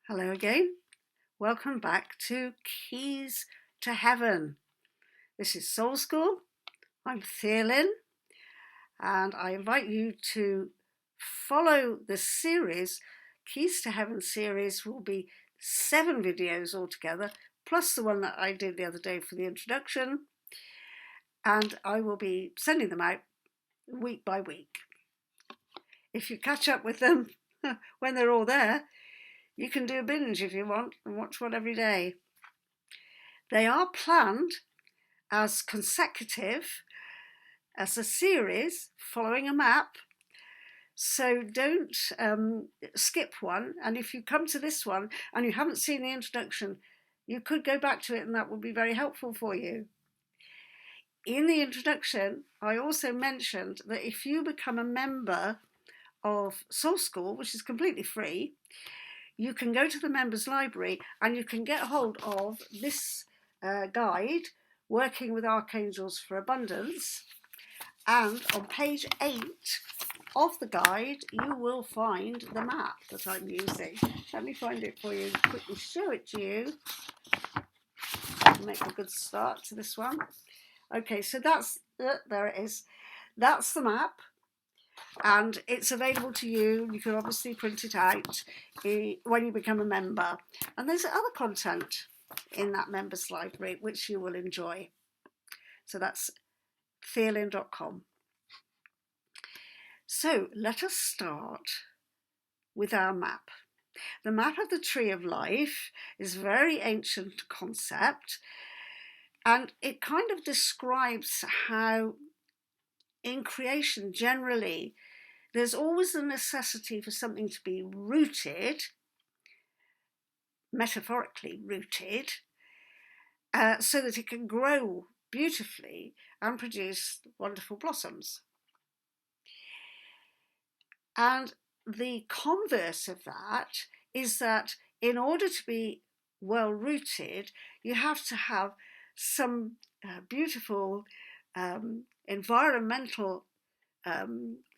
Hello again. Welcome back to Keys to Heaven. This is Soul School. I'm Theolin, and I invite you to follow the series. Keys to Heaven series will be 7 videos altogether, plus the one that I did the other day for the introduction, and I will be sending them out week by week. If you catch up with them when they're all there, you can do a binge if you want and watch one every day. They are planned as consecutive, as a series following a map. So don't skip one. And if you come to this one and you haven't seen the introduction, you could go back to it and that would be very helpful for you. In the introduction, I also mentioned that if you become a member of Soul School, which is completely free, you can go to the members library and you can get hold of this guide, Working with Archangels for Abundance. And on page 8 of the guide, you will find the map that I'm using. Let me find it for you and quickly show it to you. Make a good start to this one. Okay, so that's, there it is. That's the map. And it's available to you. You can obviously print it out when you become a member. And there's other content in that members library which you will enjoy. So that's theolin.com. So let us start with our map. The map of the Tree of Life is a very ancient concept, and it kind of describes how in creation generally there's always a necessity for something to be rooted, metaphorically rooted, so that it can grow beautifully and produce wonderful blossoms. And the converse of that is that in order to be well rooted, you have to have some beautiful environmental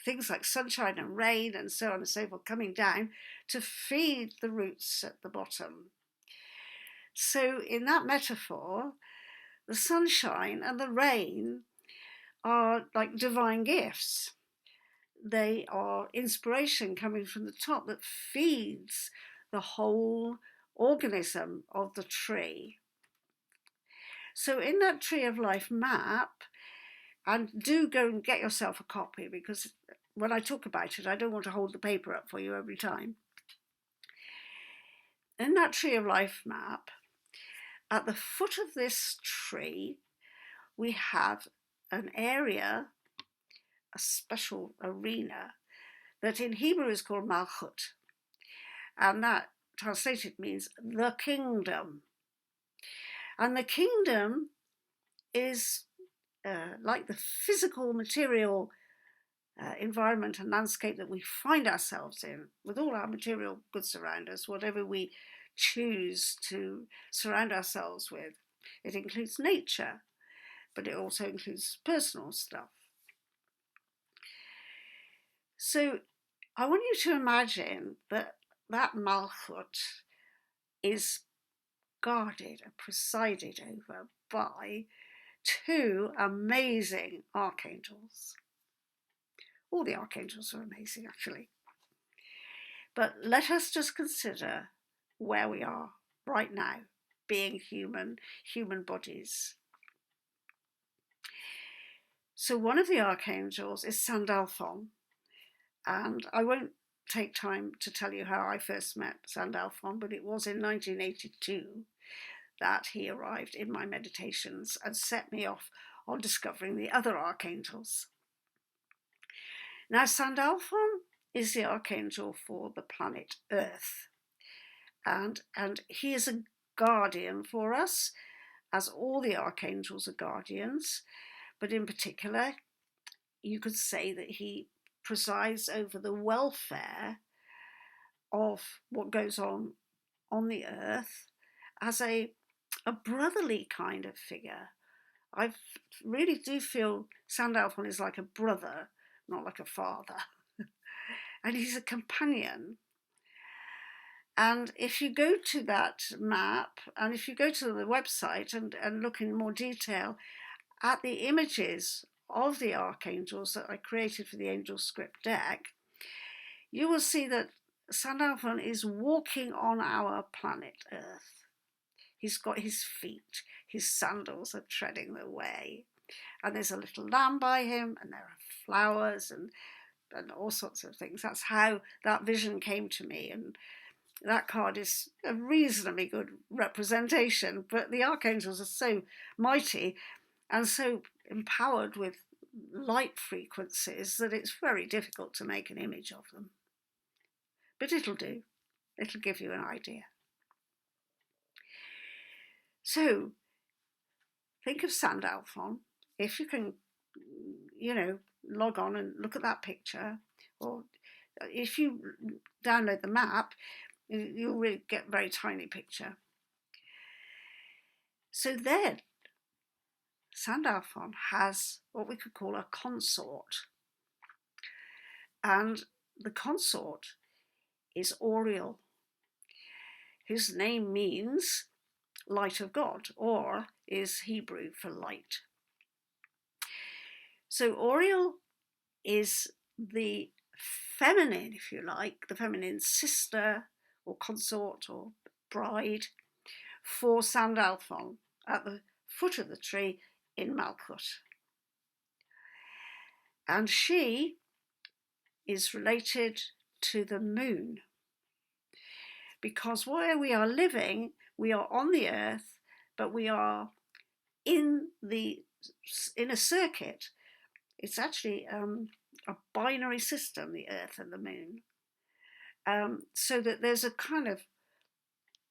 things like sunshine and rain and so on and so forth coming down to feed the roots at the bottom. So in that metaphor, the sunshine and the rain are like divine gifts. They are inspiration coming from the top that feeds the whole organism of the tree. So in that Tree of Life map, and do go and get yourself a copy, because when I talk about it, I don't want to hold the paper up for you every time. In that Tree of Life map, at the foot of this tree, we have an area, a special arena, that in Hebrew is called Malchut. And that translated means the kingdom. And the kingdom is like the physical material environment and landscape that we find ourselves in, with all our material goods around us, whatever we choose to surround ourselves with. It includes nature, but it also includes personal stuff. So I want you to imagine that Malchut is guarded and presided over by 2 amazing archangels. All the archangels are amazing, actually. But let us just consider where we are right now, being human bodies. So one of the archangels is Sandalphon, and I won't take time to tell you how I first met Sandalphon, but it was in 1982 that he arrived in my meditations and set me off on discovering the other archangels. Now, Sandalphon is the archangel for the planet Earth, and he is a guardian for us, as all the archangels are guardians, but in particular, you could say that he presides over the welfare of what goes on the earth as a brotherly kind of figure. I really do feel Sandalphon is like a brother, not like a father. And he's a companion. And if you go to that map, and if you go to the website and look in more detail at the images of the archangels that I created for the angel script deck, you will see that Sandalphon is walking on our planet Earth. He's got his feet, his sandals are treading the way. And there's a little lamb by him, and there are flowers and all sorts of things. That's how that vision came to me. And that card is a reasonably good representation, but the archangels are so mighty and so empowered with light frequencies that it's very difficult to make an image of them. But it'll do. It'll give you an idea. So think of Sandalphon. If you can, log on and look at that picture, or if you download the map, you'll really get a very tiny picture. So then, Sandalphon has what we could call a consort. And the consort is Auriel, whose name means light of God, or is Hebrew for light. So Auriel is the feminine, if you like, the feminine sister or consort or bride for Sandalphon at the foot of the tree in Malkuth. And she is related to the moon, because where we are living, we are on the earth, but we are in a circuit. It's actually a binary system, the earth and the moon, so that there's a kind of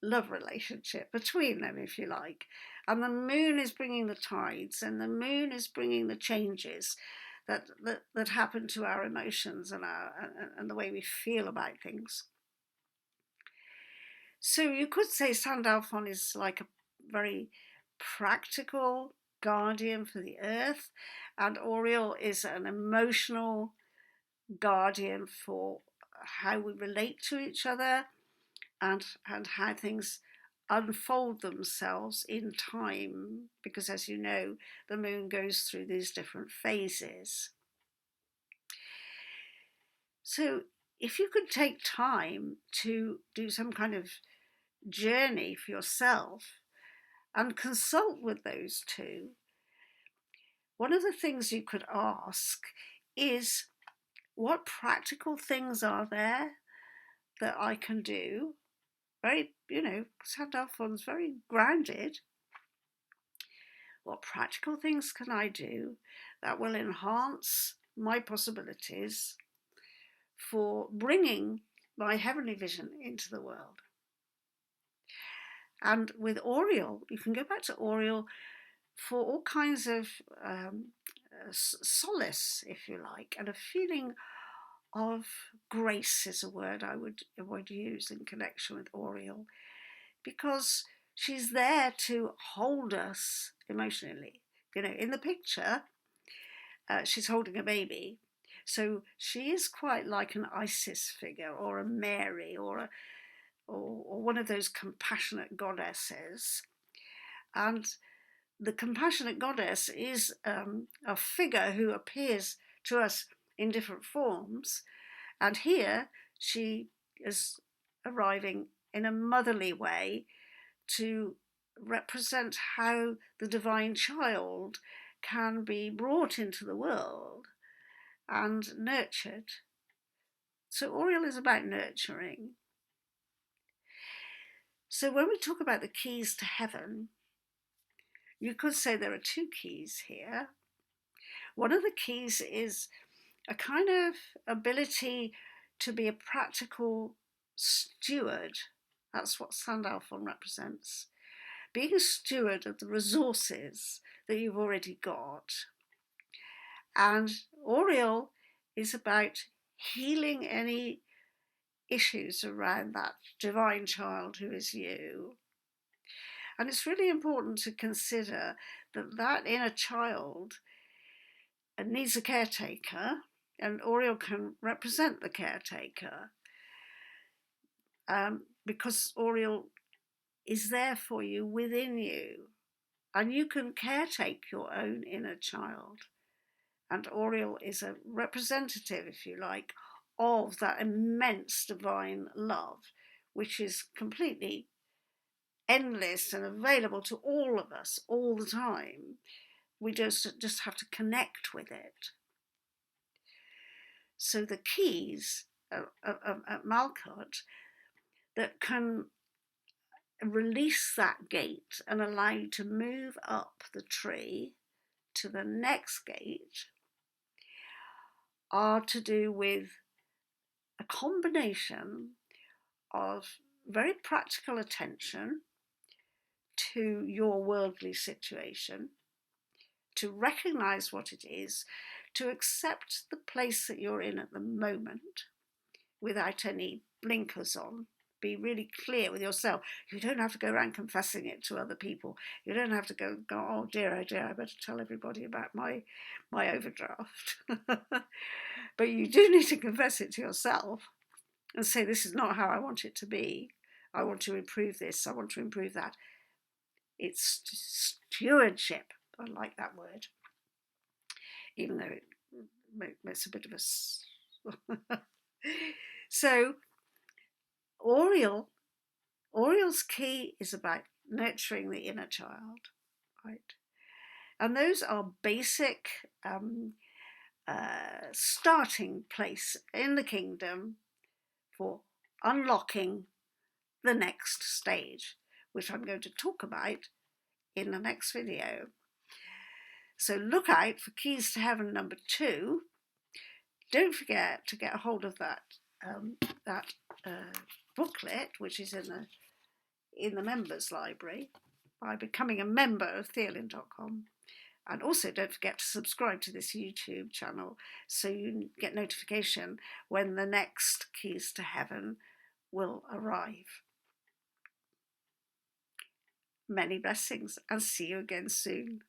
love relationship between them, if you like. And the moon is bringing the tides, and the moon is bringing the changes that happen to our emotions and the way we feel about things. So you could say Sandalphon is like a very practical guardian for the earth, and Auriel is an emotional guardian for how we relate to each other and how things unfold themselves in time, because as you know, the moon goes through these different phases. So if you could take time to do some kind of journey for yourself and consult with those two, one of the things you could ask is, what practical things are there that I can do? Very, Sandalphon's very grounded. What practical things can I do that will enhance my possibilities for bringing my heavenly vision into the world? And with Auriel, you can go back to Auriel for all kinds of solace, if you like, and a feeling of grace is a word I would use in connection with Auriel, because she's there to hold us emotionally. In the picture, she's holding a baby, so she is quite like an Isis figure or a Mary or one of those compassionate goddesses. And the compassionate goddess is a figure who appears to us in different forms. And here she is arriving in a motherly way to represent how the divine child can be brought into the world and nurtured. So Auriel is about nurturing. So when we talk about the keys to heaven, you could say there are two keys here. One of the keys is a kind of ability to be a practical steward. That's what Sandalphon represents. Being a steward of the resources that you've already got. And Auriel is about healing any issues around that divine child who is you. And it's really important to consider that inner child needs a caretaker, and Auriel can represent the caretaker. because Auriel is there for you, within you, and you can caretake your own inner child. And Auriel is a representative, if you like, of that immense divine love, which is completely endless and available to all of us all the time. We just have to connect with it. So the keys at Malkuth that can release that gate and allow you to move up the tree to the next gate are to do with a combination of very practical attention to your worldly situation, to recognize what it is, to accept the place that you're in at the moment without any blinkers on. Be really clear with yourself. You don't have to go around confessing it to other people. You don't have to go, oh dear, I better tell everybody about my overdraft. But you do need to confess it to yourself and say, this is not how I want it to be. I want to improve this. I want to improve that. It's stewardship. I like that word, even though it makes a bit of a... So Auriel's key is about nurturing the inner child, right? And those are basic starting place in the kingdom for unlocking the next stage, which I'm going to talk about in the next video. So look out for Keys to Heaven number 2. Don't forget to get a hold of that booklet, which is in the members library, by becoming a member of theolin.com. And also don't forget to subscribe to this YouTube channel so you get notification when the next Keys to Heaven will arrive. Many blessings, and see you again soon.